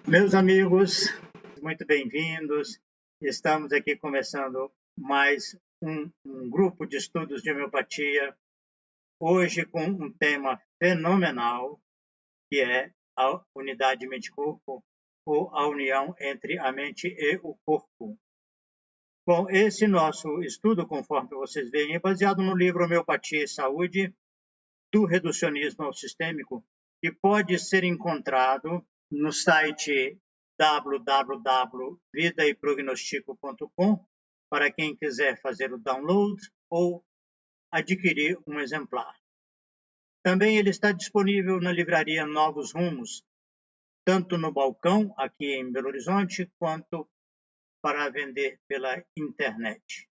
Meus amigos, muito bem-vindos. Estamos aqui começando mais um grupo de estudos de homeopatia, hoje com um tema fenomenal, que é a unidade mente-corpo, ou a união entre a mente e o corpo. Bom, esse nosso estudo, conforme vocês veem, é baseado no livro Homeopatia e Saúde, do reducionismo ao sistêmico, que pode ser encontrado no site www.vidaeprognostico.com para quem quiser fazer o download ou adquirir um exemplar. Também ele está disponível na livraria Novos Rumos, tanto no balcão aqui em Belo Horizonte, quanto para vender pela internet.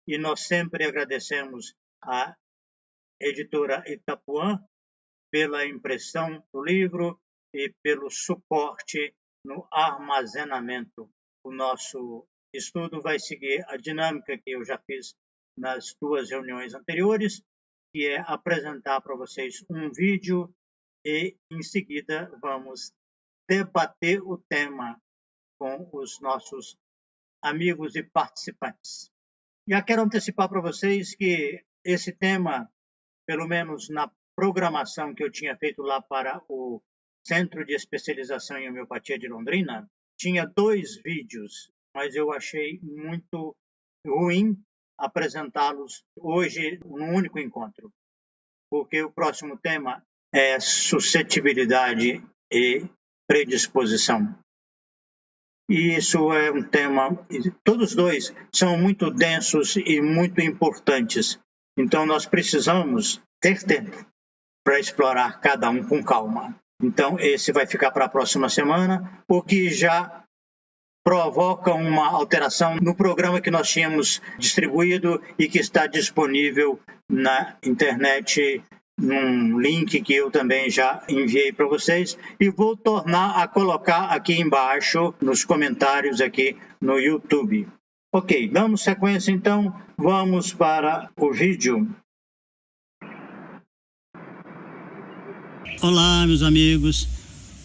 E nós sempre agradecemos a editora Itapuã pela impressão do livro e pelo suporte no armazenamento. O nosso estudo vai seguir a dinâmica que eu já fiz nas duas reuniões anteriores, que é apresentar para vocês um vídeo e, em seguida, vamos debater o tema com os nossos amigos e participantes. Já quero antecipar para vocês que esse tema, pelo menos na programação que eu tinha feito lá para o Centro de Especialização em Homeopatia de Londrina, tinha 2 vídeos, mas eu achei muito ruim apresentá-los hoje num único encontro, porque o próximo tema é suscetibilidade e predisposição. E isso é um tema, todos dois são muito densos e muito importantes. Então, nós precisamos ter tempo para explorar cada um com calma. Então, esse vai ficar para a próxima semana, o que já provoca uma alteração no programa que nós tínhamos distribuído e que está disponível na internet, num link que eu também já enviei para vocês, e vou tornar a colocar aqui embaixo nos comentários aqui no YouTube. Ok, damos sequência então, vamos para o vídeo. Olá, meus amigos.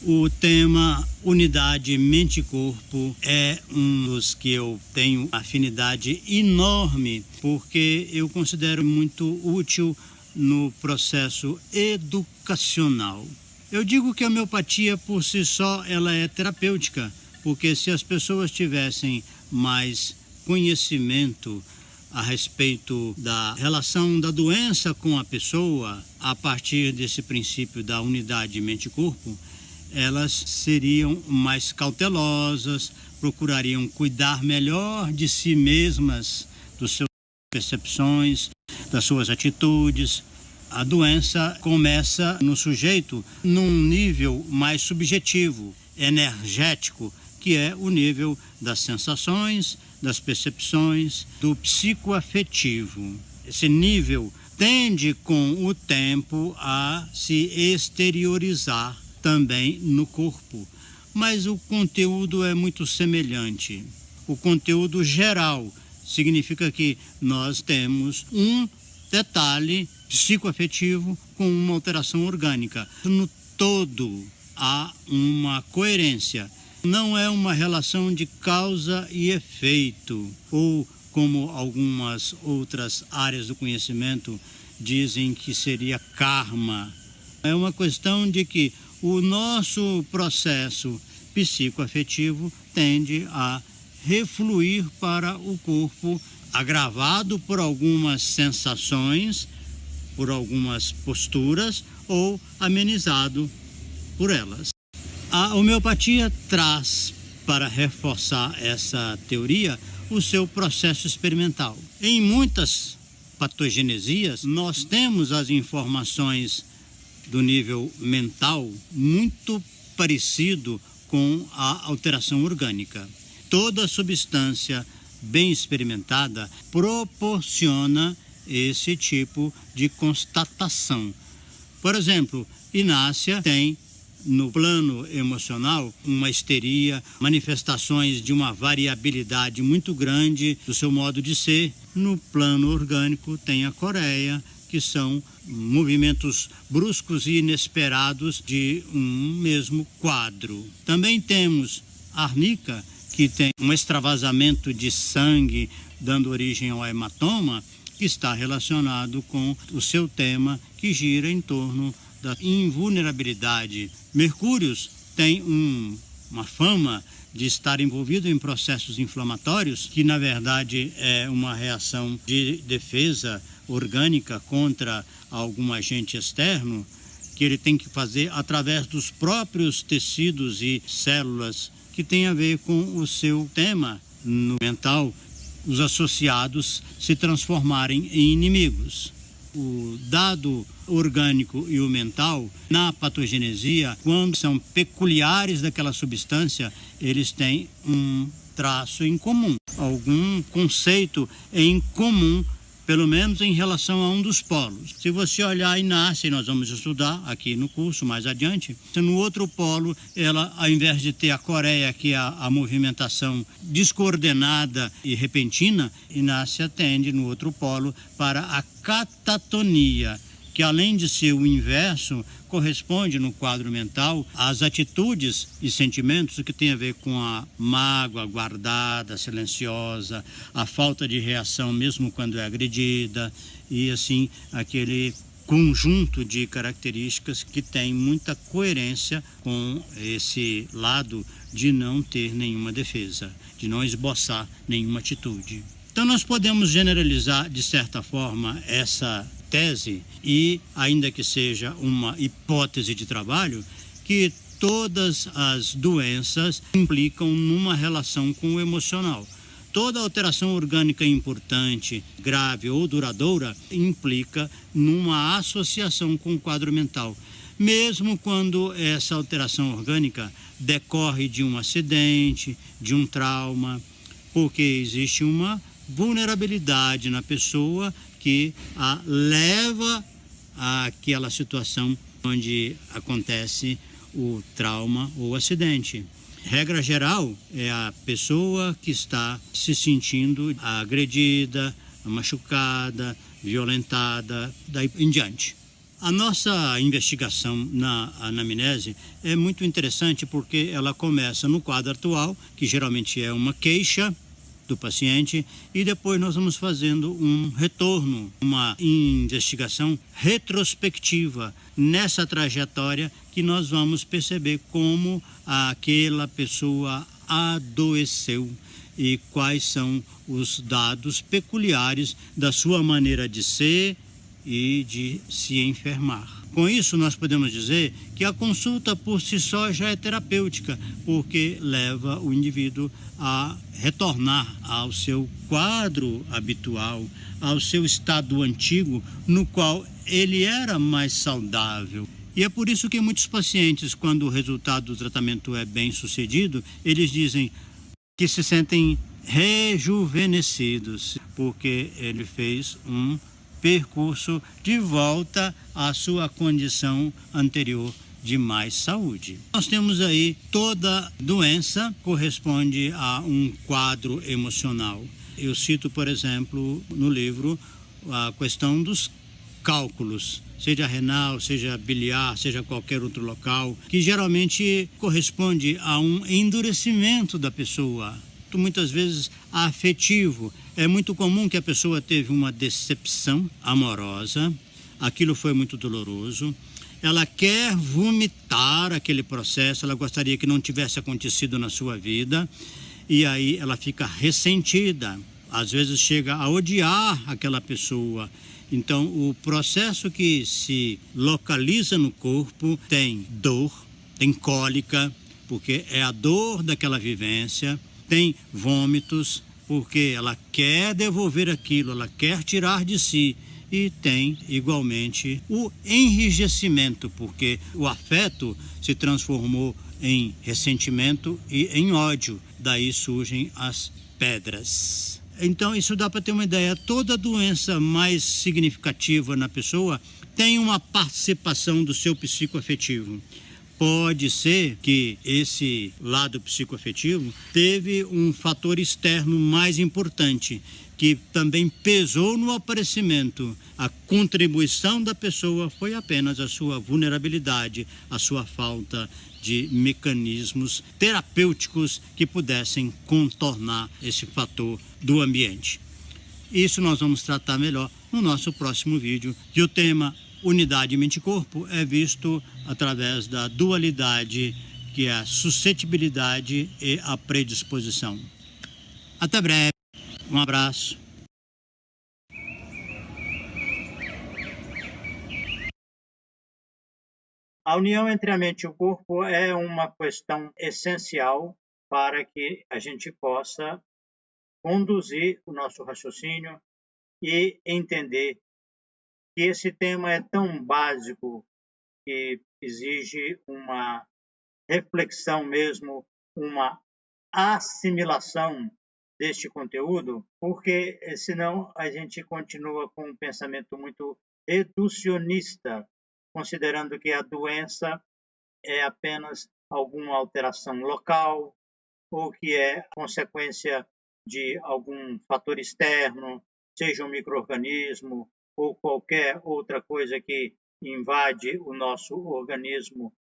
O tema unidade mente-corpo é um dos que eu tenho afinidade enorme, porque eu considero muito útil no processo educacional. Eu digo que a homeopatia por si só ela é terapêutica, porque se as pessoas tivessem mais conhecimento a respeito da relação da doença com a pessoa, a partir desse princípio da unidade mente-corpo, elas seriam mais cautelosas, procurariam cuidar melhor de si mesmas, dos seus percepções, das suas atitudes. A doença começa no sujeito num nível mais subjetivo, energético, que é o nível das sensações, das percepções, do psicoafetivo. Esse nível tende com o tempo a se exteriorizar também no corpo, mas o conteúdo é muito semelhante. O conteúdo geral significa que nós temos um detalhe psicoafetivo com uma alteração orgânica. No todo há uma coerência. Não é uma relação de causa e efeito, ou como algumas outras áreas do conhecimento dizem que seria karma. É uma questão de que o nosso processo psicoafetivo tende a refluir para o corpo, agravado por algumas sensações, por algumas posturas ou amenizado por elas. A homeopatia traz, para reforçar essa teoria, o seu processo experimental. Em muitas patogenesias, nós temos as informações do nível mental muito parecido com a alteração orgânica. Toda substância bem experimentada proporciona esse tipo de constatação. Por exemplo, Inácia tem no plano emocional uma histeria, manifestações de uma variabilidade muito grande do seu modo de ser. No plano orgânico tem a coreia, que são movimentos bruscos e inesperados de um mesmo quadro. Também temos árnica, que tem um extravasamento de sangue, dando origem ao hematoma, que está relacionado com o seu tema, que gira em torno da invulnerabilidade. Mercúrio tem uma fama de estar envolvido em processos inflamatórios, que na verdade é uma reação de defesa orgânica contra algum agente externo, que ele tem que fazer através dos próprios tecidos e células, que tem a ver com o seu tema no mental, os associados se transformarem em inimigos. O dado orgânico e o mental, na patogenesia, quando são peculiares daquela substância, eles têm um traço em comum, algum conceito em comum, pelo menos em relação a um dos polos. Se você olhar em Inácia, nós vamos estudar aqui no curso mais adiante, no outro polo, ela, ao invés de ter a coreia, que é a movimentação descoordenada e repentina, Inácia tende no outro polo para a catatonia, que além de ser o inverso, corresponde no quadro mental às atitudes e sentimentos que tem a ver com a mágoa guardada, silenciosa, a falta de reação mesmo quando é agredida, e assim aquele conjunto de características que tem muita coerência com esse lado de não ter nenhuma defesa, de não esboçar nenhuma atitude. Então nós podemos generalizar de certa forma essa tese, e ainda que seja uma hipótese de trabalho, que todas as doenças implicam numa relação com o emocional. Toda alteração orgânica importante, grave ou duradoura implica numa associação com o quadro mental, mesmo quando essa alteração orgânica decorre de um acidente, de um trauma, porque existe uma vulnerabilidade na pessoa que a leva àquela situação onde acontece o trauma ou acidente. Regra geral, é a pessoa que está se sentindo agredida, machucada, violentada, daí em diante. A nossa investigação na anamnese é muito interessante porque ela começa no quadro atual, que geralmente é uma queixa do paciente, e depois nós vamos fazendo um retorno, uma investigação retrospectiva nessa trajetória, que nós vamos perceber como aquela pessoa adoeceu e quais são os dados peculiares da sua maneira de ser e de se enfermar. Com isso, nós podemos dizer que a consulta por si só já é terapêutica, porque leva o indivíduo a retornar ao seu quadro habitual, ao seu estado antigo, no qual ele era mais saudável. E é por isso que muitos pacientes, quando o resultado do tratamento é bem sucedido, eles dizem que se sentem rejuvenescidos, porque ele fez um percurso de volta à sua condição anterior de mais saúde. Nós temos aí toda doença corresponde a um quadro emocional. Eu cito, por exemplo, no livro a questão dos cálculos, seja renal, seja biliar, seja qualquer outro local, que geralmente corresponde a um endurecimento da pessoa, muitas vezes afetivo. É muito comum que a pessoa teve uma decepção amorosa, aquilo foi muito doloroso, ela quer vomitar aquele processo, ela gostaria que não tivesse acontecido na sua vida, e aí ela fica ressentida, às vezes chega a odiar aquela pessoa. Então, o processo que se localiza no corpo tem dor, tem cólica, porque é a dor daquela vivência, tem vômitos, porque ela quer devolver aquilo, ela quer tirar de si, e tem igualmente o enrijecimento, porque o afeto se transformou em ressentimento e em ódio, daí surgem as pedras. Então isso dá para ter uma ideia, toda doença mais significativa na pessoa tem uma participação do seu psicoafetivo. Pode ser que esse lado psicoafetivo teve um fator externo mais importante, que também pesou no aparecimento. A contribuição da pessoa foi apenas a sua vulnerabilidade, a sua falta de mecanismos terapêuticos que pudessem contornar esse fator do ambiente. Isso nós vamos tratar melhor no nosso próximo vídeo. E o tema unidade mente-corpo é visto através da dualidade, que é a suscetibilidade e a predisposição. Até breve. Um abraço. A união entre a mente e o corpo é uma questão essencial para que a gente possa conduzir o nosso raciocínio e entender que esse tema é tão básico que exige uma reflexão mesmo, uma assimilação deste conteúdo, porque senão a gente continua com um pensamento muito reducionista, considerando que a doença é apenas alguma alteração local ou que é consequência de algum fator externo, seja um micro-organismo ou qualquer outra coisa que invade o nosso organismo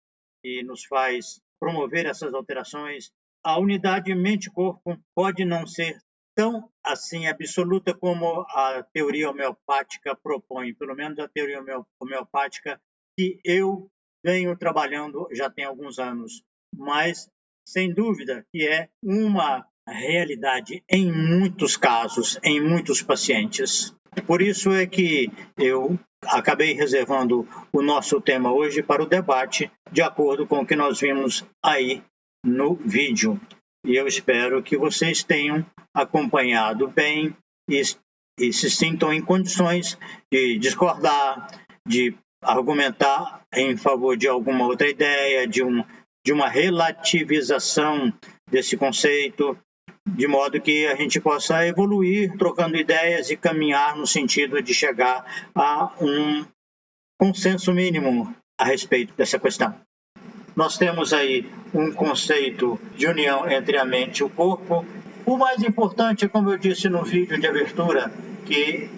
e nos faz promover essas alterações. A unidade mente-corpo pode não ser tão assim absoluta como a teoria homeopática propõe, pelo menos a teoria homeopática que eu venho trabalhando já tem alguns anos, mas sem dúvida que é uma realidade em muitos casos, em muitos pacientes. Por isso é que eu acabei reservando o nosso tema hoje para o debate, de acordo com o que nós vimos aí no vídeo. E eu espero que vocês tenham acompanhado bem e se sintam em condições de discordar, de argumentar em favor de alguma outra ideia, de uma relativização desse conceito, de modo que a gente possa evoluir trocando ideias e caminhar no sentido de chegar a um consenso mínimo a respeito dessa questão. Nós temos aí um conceito de união entre a mente e o corpo. O mais importante, como eu disse no vídeo de abertura, que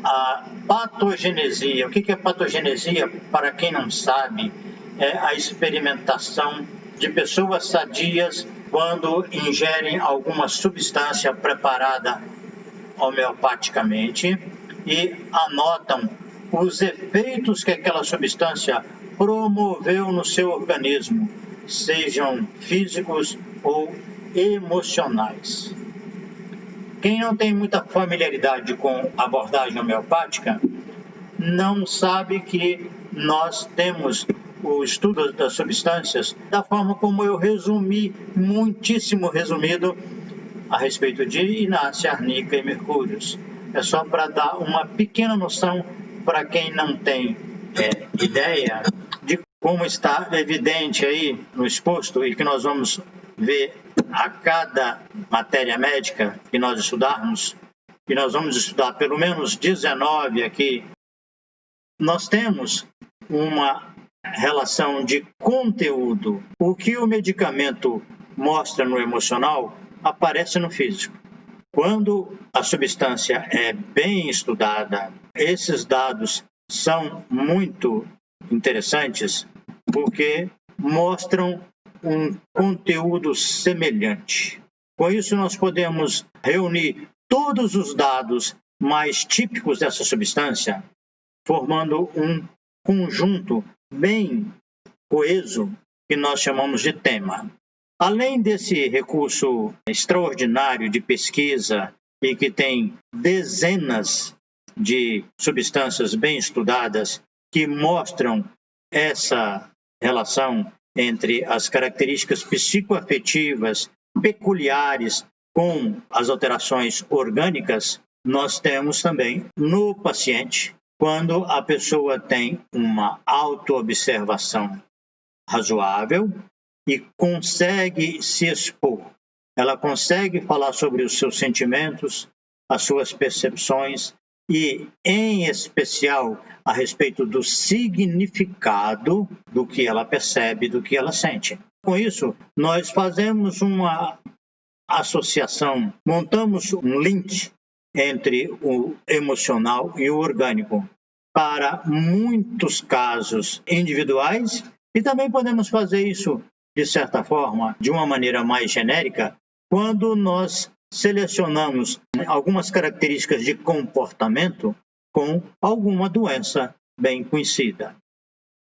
a patogenesia. O que é patogenesia? Para quem não sabe, é a experimentação de pessoas sadias quando ingerem alguma substância preparada homeopaticamente e anotam os efeitos que aquela substância promoveu no seu organismo, sejam físicos ou emocionais. Quem não tem muita familiaridade com a abordagem homeopática não sabe que nós temos o estudo das substâncias da forma como eu resumi, muitíssimo resumido, a respeito de Inácia, Arnica e Mercúrios. É só para dar uma pequena noção para quem não tem ideia de como está evidente aí no exposto e que nós vamos ver a cada matéria médica que nós estudarmos, e nós vamos estudar pelo menos 19 aqui, nós temos uma relação de conteúdo. O que o medicamento mostra no emocional aparece no físico. Quando a substância é bem estudada, esses dados são muito interessantes porque mostram um conteúdo semelhante. Com isso, nós podemos reunir todos os dados mais típicos dessa substância, formando um conjunto bem coeso que nós chamamos de tema. Além desse recurso extraordinário de pesquisa e que tem dezenas de substâncias bem estudadas que mostram essa relação entre as características psicoafetivas peculiares com as alterações orgânicas, nós temos também no paciente, quando a pessoa tem uma autoobservação razoável e consegue se expor. Ela consegue falar sobre os seus sentimentos, as suas percepções e, em especial, a respeito do significado do que ela percebe, do que ela sente. Com isso, nós fazemos uma associação, montamos um link entre o emocional e o orgânico para muitos casos individuais e também podemos fazer isso, de certa forma, de uma maneira mais genérica, quando nós selecionamos algumas características de comportamento com alguma doença bem conhecida.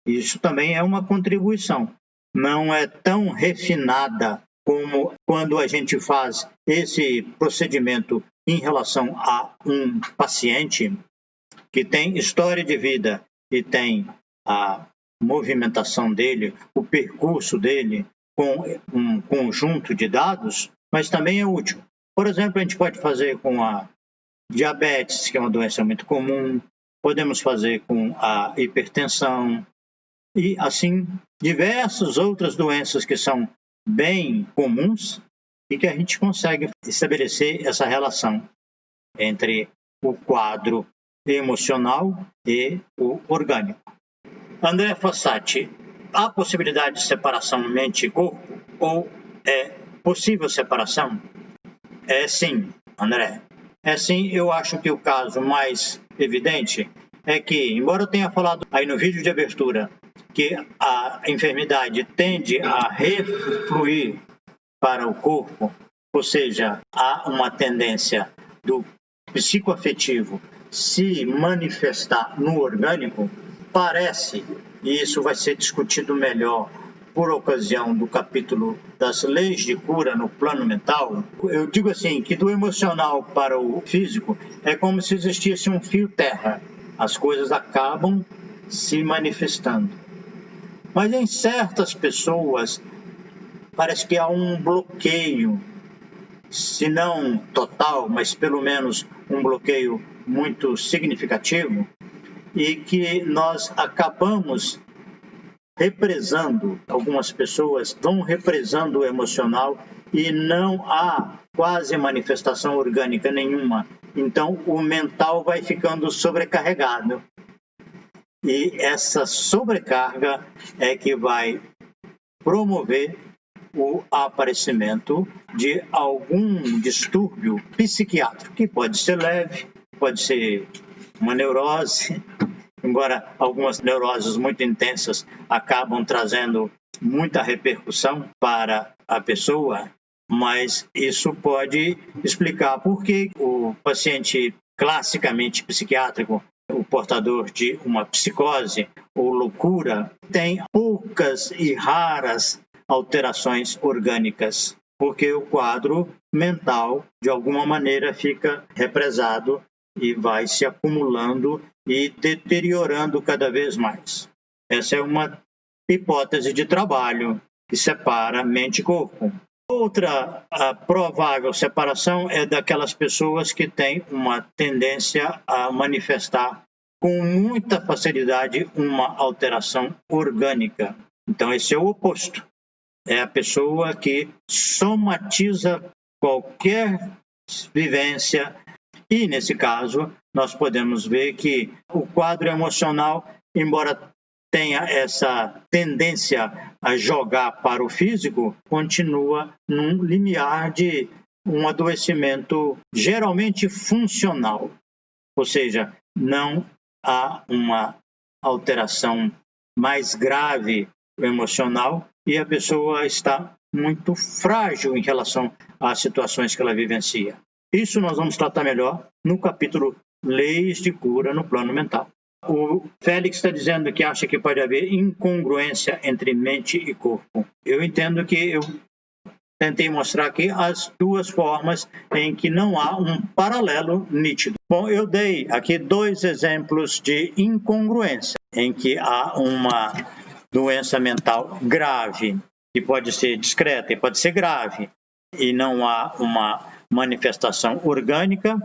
Isso também é uma contribuição. Não é tão refinada como quando a gente faz esse procedimento em relação a um paciente que tem história de vida e tem a movimentação dele, o percurso dele com um conjunto de dados, mas também é útil. Por exemplo, a gente pode fazer com a diabetes, que é uma doença muito comum, podemos fazer com a hipertensão e, assim, diversas outras doenças que são bem comuns e que a gente consegue estabelecer essa relação entre o quadro emocional e o orgânico. André Fossati, há possibilidade de separação mente e corpo? Ou é possível separação? É sim, André. É sim, eu acho que o caso mais evidente é que, embora eu tenha falado aí no vídeo de abertura que a enfermidade tende a refluir para o corpo, ou seja, há uma tendência do psicoafetivo se manifestar no orgânico, parece, e isso vai ser discutido melhor por ocasião do capítulo das leis de cura no plano mental, eu digo assim, que do emocional para o físico é como se existisse um fio terra. As coisas acabam se manifestando. Mas em certas pessoas parece que há um bloqueio, se não total, mas pelo menos um bloqueio muito significativo, e que nós acabamos represando, algumas pessoas vão represando o emocional e não há quase manifestação orgânica nenhuma. Então, o mental vai ficando sobrecarregado. E essa sobrecarga é que vai promover o aparecimento de algum distúrbio psiquiátrico, que pode ser leve, pode ser uma neurose, embora algumas neuroses muito intensas acabam trazendo muita repercussão para a pessoa, mas isso pode explicar por que o paciente classicamente psiquiátrico, o portador de uma psicose ou loucura, tem poucas e raras alterações orgânicas, porque o quadro mental, de alguma maneira, fica represado e vai se acumulando e deteriorando cada vez mais. Essa é uma hipótese de trabalho que separa mente e corpo. Outra provável separação é daquelas pessoas que têm uma tendência a manifestar com muita facilidade uma alteração orgânica. Então, esse é o oposto. É a pessoa que somatiza qualquer vivência e, nesse caso, nós podemos ver que o quadro emocional, embora tenha essa tendência a jogar para o físico, continua num limiar de um adoecimento geralmente funcional. Ou seja, não há uma alteração mais grave emocional e a pessoa está muito frágil em relação às situações que ela vivencia. Isso nós vamos tratar melhor no capítulo Leis de Cura no Plano Mental. O Félix está dizendo que acha que pode haver incongruência entre mente e corpo. Eu entendo que eu tentei mostrar aqui as duas formas em que não há um paralelo nítido. Bom, eu dei aqui 2 exemplos de incongruência, em que há uma doença mental grave, que pode ser discreta e pode ser grave, e não há uma manifestação orgânica,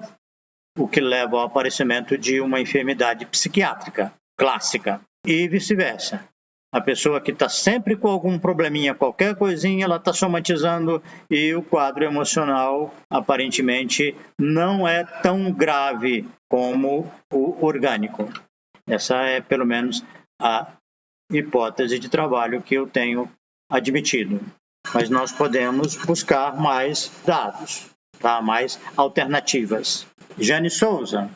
o que leva ao aparecimento de uma enfermidade psiquiátrica clássica, e vice-versa. A pessoa que está sempre com algum probleminha, qualquer coisinha, ela está somatizando e o quadro emocional, aparentemente, não é tão grave como o orgânico. Essa é, pelo menos, a hipótese de trabalho que eu tenho admitido. Mas nós podemos buscar mais dados, tá? Mais alternativas. Jane Souza,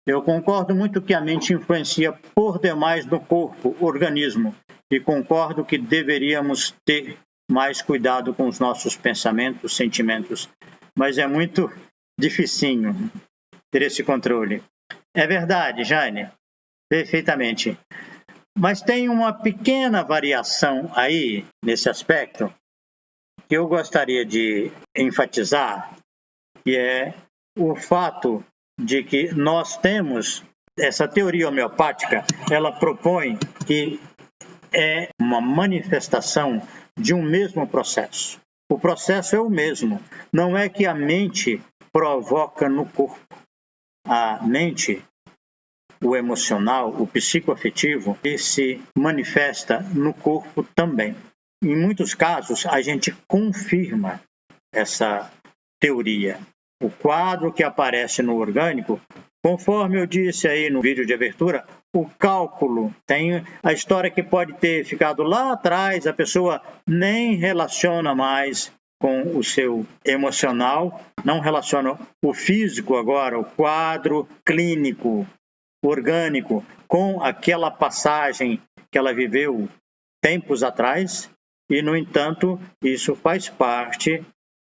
eu concordo muito que a mente influencia por demais no corpo, organismo, e concordo que deveríamos ter mais cuidado com os nossos pensamentos, sentimentos, mas é muito dificinho ter esse controle. É verdade, Jane, perfeitamente. Mas tem uma pequena variação aí nesse aspecto que eu gostaria de enfatizar, que é o fato de que nós temos essa teoria homeopática, ela propõe que é uma manifestação de um mesmo processo. O processo é o mesmo, não é que a mente provoca no corpo. A mente, o emocional, o psicoafetivo, ele se manifesta no corpo também. Em muitos casos, a gente confirma essa teoria. O quadro que aparece no orgânico, conforme eu disse aí no vídeo de abertura, o cálculo tem a história que pode ter ficado lá atrás, a pessoa nem relaciona mais com o seu emocional, não relaciona o físico agora, o quadro clínico, orgânico, com aquela passagem que ela viveu tempos atrás, e, no entanto, isso faz parte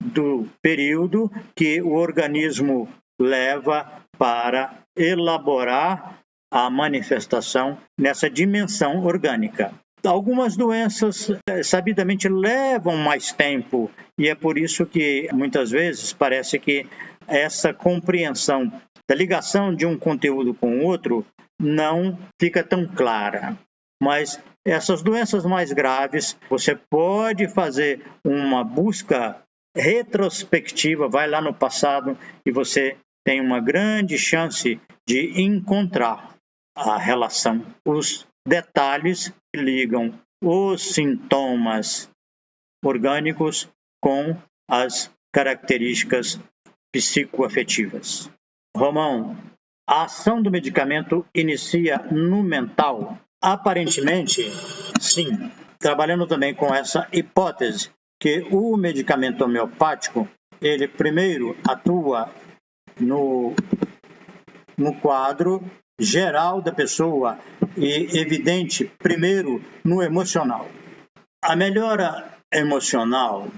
do período que o organismo leva para elaborar a manifestação nessa dimensão orgânica. Algumas doenças, sabidamente, levam mais tempo e é por isso que, muitas vezes, parece que essa compreensão da ligação de um conteúdo com o outro não fica tão clara. Mas essas doenças mais graves, você pode fazer uma busca retrospectiva, vai lá no passado e você tem uma grande chance de encontrar a relação, os detalhes que ligam os sintomas orgânicos com as características psicoafetivas. Romão, a ação do medicamento inicia no mental? Aparentemente, sim. Trabalhando também com essa hipótese que o medicamento homeopático, ele primeiro atua no quadro geral da pessoa e evidente primeiro no emocional. A melhora emocional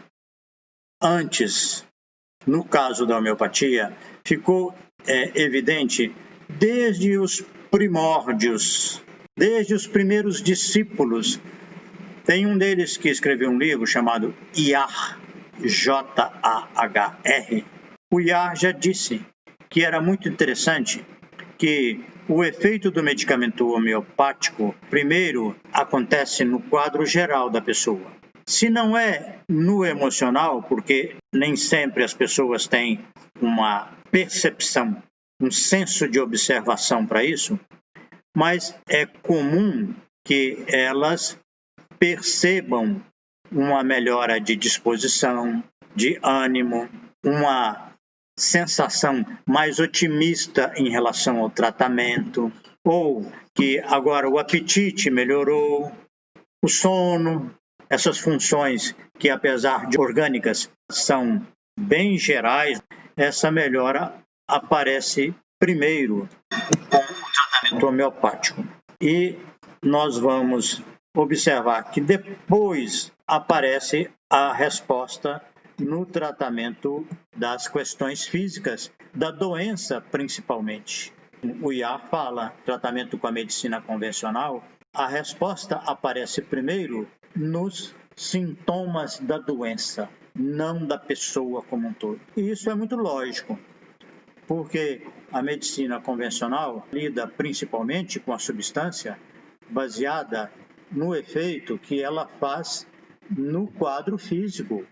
antes, no caso da homeopatia, ficou evidente desde os primórdios, desde os primeiros discípulos. Tem um deles que escreveu um livro chamado Jahr, J-A-H-R. O Jahr já disse que era muito interessante que o efeito do medicamento homeopático, primeiro, acontece no quadro geral da pessoa. Se não é no emocional, porque nem sempre as pessoas têm uma percepção, um senso de observação para isso, mas é comum que elas percebam uma melhora de disposição, de ânimo, uma sensação mais otimista em relação ao tratamento, ou que agora o apetite melhorou, o sono, essas funções que, apesar de orgânicas, são bem gerais, essa melhora aparece primeiro com o tratamento homeopático. E nós vamos observar que depois aparece a resposta no tratamento das questões físicas, da doença principalmente. O Jahr fala, tratamento com a medicina convencional, a resposta aparece primeiro nos sintomas da doença, não da pessoa como um todo. E isso é muito lógico, porque a medicina convencional lida principalmente com a substância baseada no efeito que ela faz no quadro físico.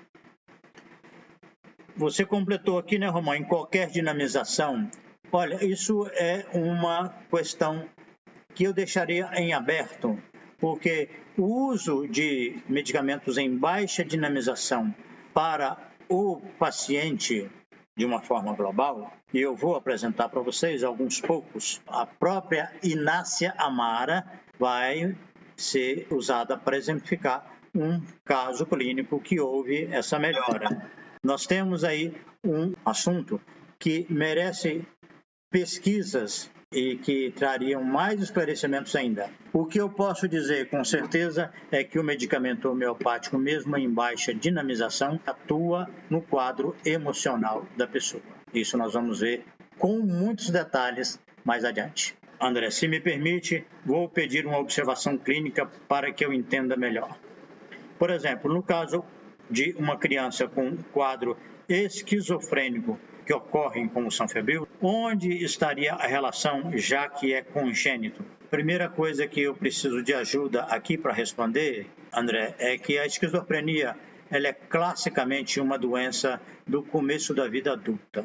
Você completou aqui, né, Romão, em qualquer dinamização. Olha, isso é uma questão que eu deixaria em aberto, porque o uso de medicamentos em baixa dinamização para o paciente de uma forma global, e eu vou apresentar para vocês alguns poucos, a própria Inácia Amara vai ser usada para exemplificar um caso clínico que houve essa melhora. Nós temos aí um assunto que merece pesquisas e que trariam mais esclarecimentos ainda. O que eu posso dizer com certeza é que o medicamento homeopático, mesmo em baixa dinamização, atua no quadro emocional da pessoa. Isso nós vamos ver com muitos detalhes mais adiante. André, se me permite, vou pedir uma observação clínica para que eu entenda melhor. Por exemplo, no caso de uma criança com quadro esquizofrênico que ocorre em comoção febril, onde estaria a relação, já que é congênito? Primeira coisa que eu preciso de ajuda aqui para responder, André, é que a esquizofrenia ela é classicamente uma doença do começo da vida adulta.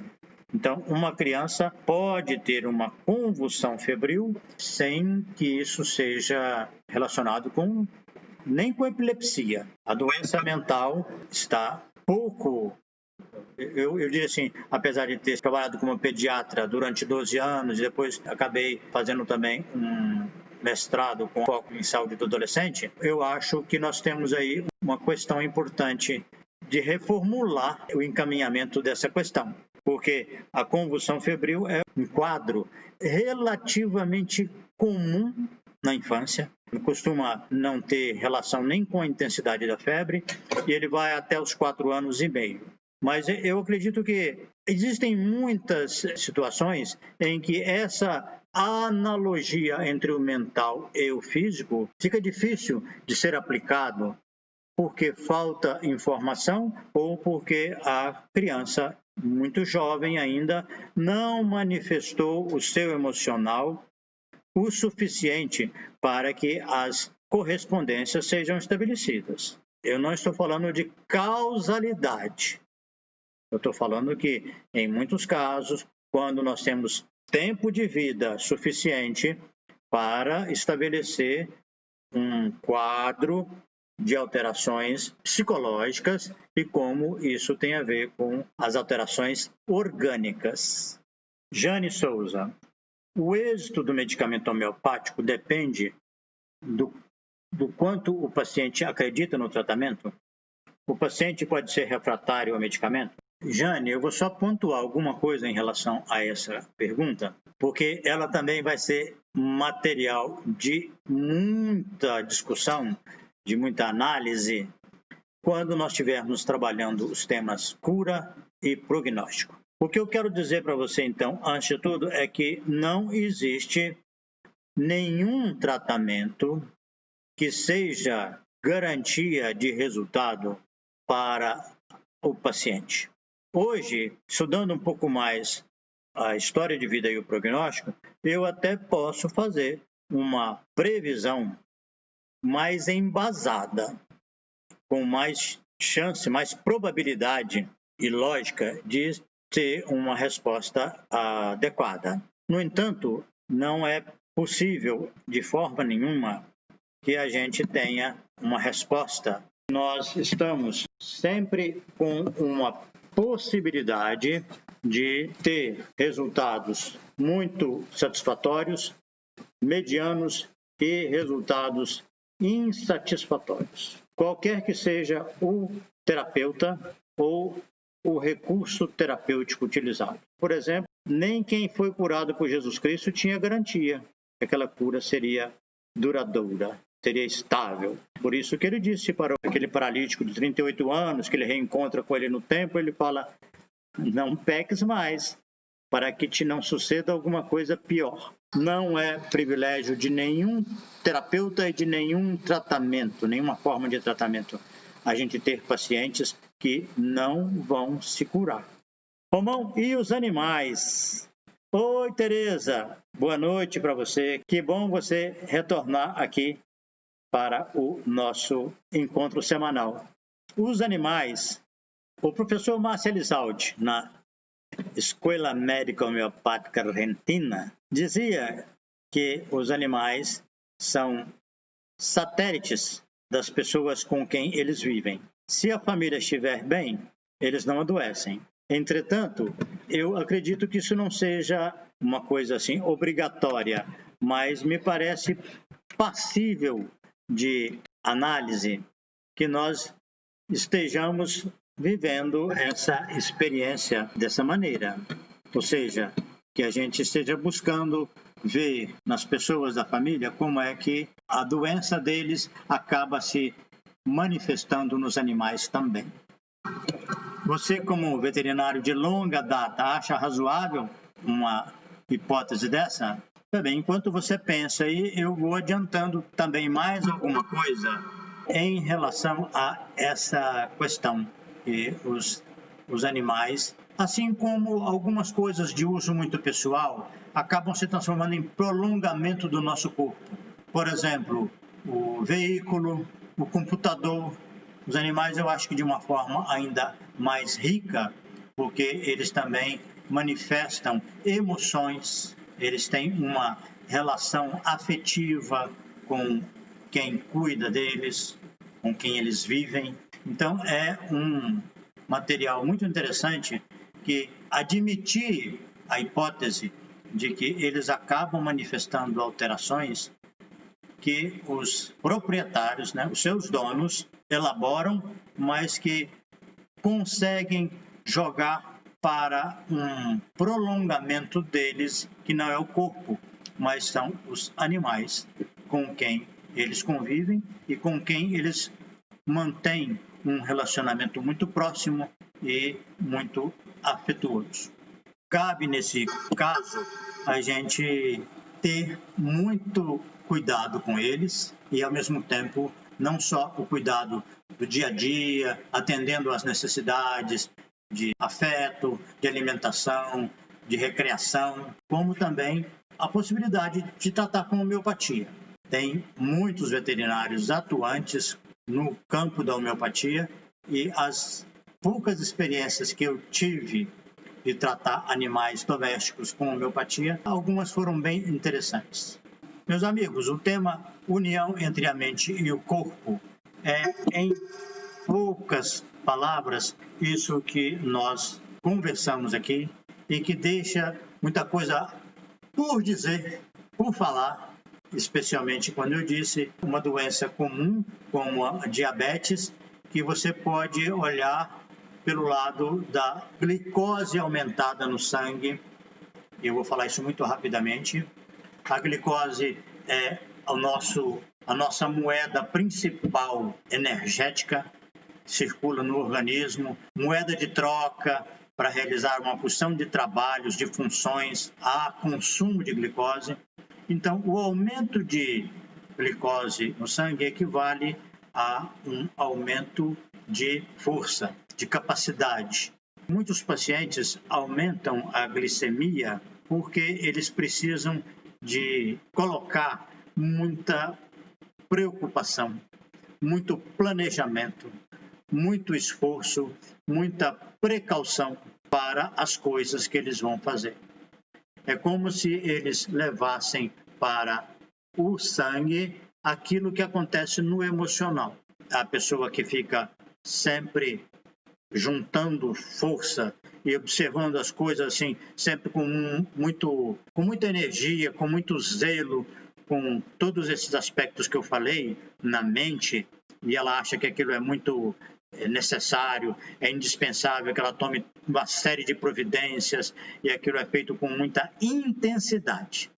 Então, uma criança pode ter uma convulsão febril sem que isso seja relacionado nem com epilepsia. A doença mental está pouco... Eu diria assim, apesar de ter trabalhado como pediatra durante 12 anos e depois acabei fazendo também um mestrado com foco em saúde do adolescente, eu acho que nós temos aí uma questão importante de reformular o encaminhamento dessa questão, porque a convulsão febril é um quadro relativamente comum na infância, costuma não ter relação nem com a intensidade da febre e ele vai até os 4 anos e meio. Mas eu acredito que existem muitas situações em que essa analogia entre o mental e o físico fica difícil de ser aplicado porque falta informação ou porque a criança, muito jovem ainda, não manifestou o seu emocional o suficiente para que as correspondências sejam estabelecidas. Eu não estou falando de causalidade. Eu estou falando que, em muitos casos, quando nós temos tempo de vida suficiente para estabelecer um quadro de alterações psicológicas e como isso tem a ver com as alterações orgânicas. Jane Souza, o êxito do medicamento homeopático depende do quanto o paciente acredita no tratamento? O paciente pode ser refratário ao medicamento? Jane, eu vou só pontuar alguma coisa em relação a essa pergunta, porque ela também vai ser material de muita discussão, de muita análise, quando nós estivermos trabalhando os temas cura e prognóstico. O que eu quero dizer para você, então, antes de tudo, é que não existe nenhum tratamento que seja garantia de resultado para o paciente. Hoje, estudando um pouco mais a história de vida e o prognóstico, eu até posso fazer uma previsão mais embasada, com mais chance, mais probabilidade e lógica de ter uma resposta adequada. No entanto, não é possível de forma nenhuma que a gente tenha uma resposta. Nós estamos sempre com uma possibilidade de ter resultados muito satisfatórios, medianos e resultados insatisfatórios. Qualquer que seja o terapeuta ou o recurso terapêutico utilizado. Por exemplo, nem quem foi curado por Jesus Cristo tinha garantia que aquela cura seria duradoura, seria estável. Por isso que ele disse para aquele paralítico de 38 anos, que ele reencontra com ele no templo, ele fala, não peques mais, para que te não suceda alguma coisa pior. Não é privilégio de nenhum terapeuta e de nenhum tratamento, nenhuma forma de tratamento, a gente ter pacientes que não vão se curar. Romão, e os animais? Oi, Tereza, boa noite para você. Que bom você retornar aqui para o nosso encontro semanal. Os animais, o professor Márcio Elizalde, na Escola Médica Homeopática Argentina, dizia que os animais são satélites das pessoas com quem eles vivem. Se a família estiver bem, eles não adoecem. Entretanto, eu acredito que isso não seja uma coisa assim obrigatória, mas me parece passível de análise que nós estejamos vivendo essa experiência dessa maneira. Ou seja, que a gente esteja buscando ver nas pessoas da família como é que a doença deles acaba se manifestando nos animais também. Você, como veterinário de longa data, acha razoável uma hipótese dessa? Também, enquanto você pensa aí, eu vou adiantando também mais alguma coisa em relação a essa questão. E os animais, assim como algumas coisas de uso muito pessoal, acabam se transformando em prolongamento do nosso corpo. Por exemplo, o veículo, o computador. Os animais, eu acho que de uma forma ainda mais rica, porque eles também manifestam emoções, eles têm uma relação afetiva com quem cuida deles, com quem eles vivem. Então, é um material muito interessante que admitir a hipótese de que eles acabam manifestando alterações que os proprietários, os seus donos, elaboram, mas que conseguem jogar para um prolongamento deles, que não é o corpo, mas são os animais com quem eles convivem e com quem eles mantêm um relacionamento muito próximo e muito afetuoso. Cabe, nesse caso, a gente ter muito cuidado com eles e, ao mesmo tempo, não só o cuidado do dia a dia, atendendo às necessidades de afeto, de alimentação, de recreação, como também a possibilidade de tratar com homeopatia. Tem muitos veterinários atuantes no campo da homeopatia e as poucas experiências que eu tive de tratar animais domésticos com homeopatia, algumas foram bem interessantes. Meus amigos, o tema união entre a mente e o corpo é, em poucas palavras, isso que nós conversamos aqui e que deixa muita coisa por dizer, por falar, especialmente quando eu disse uma doença comum como a diabetes, que você pode olhar pelo lado da glicose aumentada no sangue. Eu vou falar isso muito rapidamente. A glicose é a nossa moeda principal energética, circula no organismo, moeda de troca para realizar uma porção de trabalhos, de funções, há consumo de glicose. Então, o aumento de glicose no sangue equivale a um aumento de força, de capacidade. Muitos pacientes aumentam a glicemia porque eles precisam de colocar muita preocupação, muito planejamento, muito esforço, muita precaução para as coisas que eles vão fazer. É como se eles levassem para o sangue aquilo que acontece no emocional. A pessoa que fica sempre juntando força e observando as coisas assim, sempre com muita energia, com muito zelo, com todos esses aspectos que eu falei na mente, e ela acha que aquilo é muito necessário, é indispensável que ela tome uma série de providências e aquilo é feito com muita intensidade.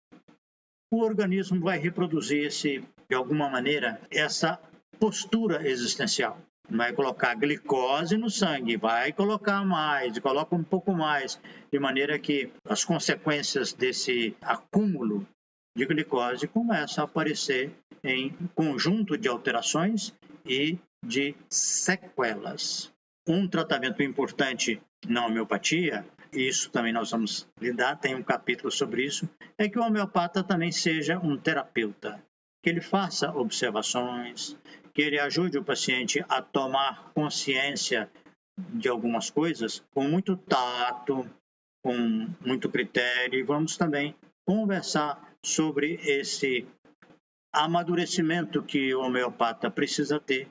O organismo vai reproduzir de alguma maneira, essa postura existencial. Vai colocar glicose no sangue, vai colocar mais, coloca um pouco mais, de maneira que as consequências desse acúmulo de glicose começam a aparecer em conjunto de alterações e de sequelas. Um tratamento importante na homeopatia, e isso também nós vamos lidar, tem um capítulo sobre isso, é que o homeopata também seja um terapeuta, que ele faça observações, que ele ajude o paciente a tomar consciência de algumas coisas com muito tato, com muito critério, e vamos também conversar sobre esse amadurecimento que o homeopata precisa ter,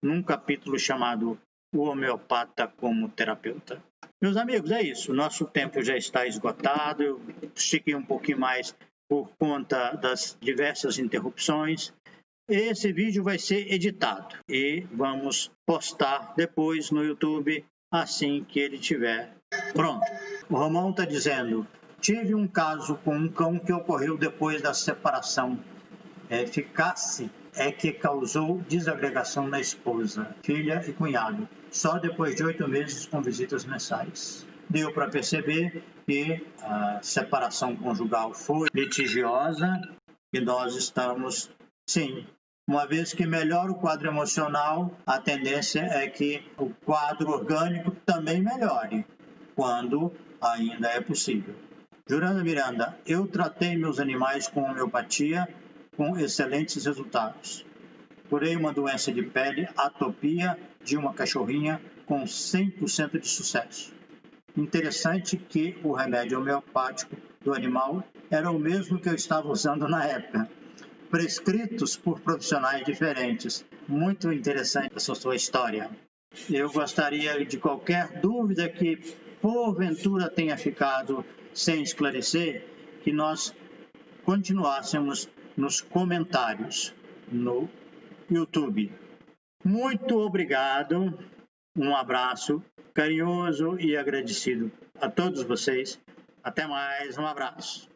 num capítulo chamado O Homeopata como Terapeuta. Meus amigos, é isso. Nosso tempo já está esgotado. Eu estiquei um pouquinho mais por conta das diversas interrupções. Esse vídeo vai ser editado e vamos postar depois no YouTube assim que ele estiver pronto. O Romão está dizendo: Tive um caso com um cão que ocorreu depois da separação. A eficácia é que causou desagregação na esposa, filha e cunhado, só depois de 8 meses com visitas mensais. Deu para perceber que a separação conjugal foi litigiosa e nós estamos, sim, uma vez que melhora o quadro emocional, a tendência é que o quadro orgânico também melhore, quando ainda é possível. Juranda Miranda, eu tratei meus animais com homeopatia com excelentes resultados. Curei uma doença de pele, atopia, de uma cachorrinha com 100% de sucesso. Interessante que o remédio homeopático do animal era o mesmo que eu estava usando na época, prescritos por profissionais diferentes. Muito interessante essa sua história. Eu gostaria de qualquer dúvida que porventura tenha ficado sem esclarecer, que nós continuássemos nos comentários no YouTube. Muito obrigado, um abraço carinhoso e agradecido a todos vocês. Até mais, um abraço.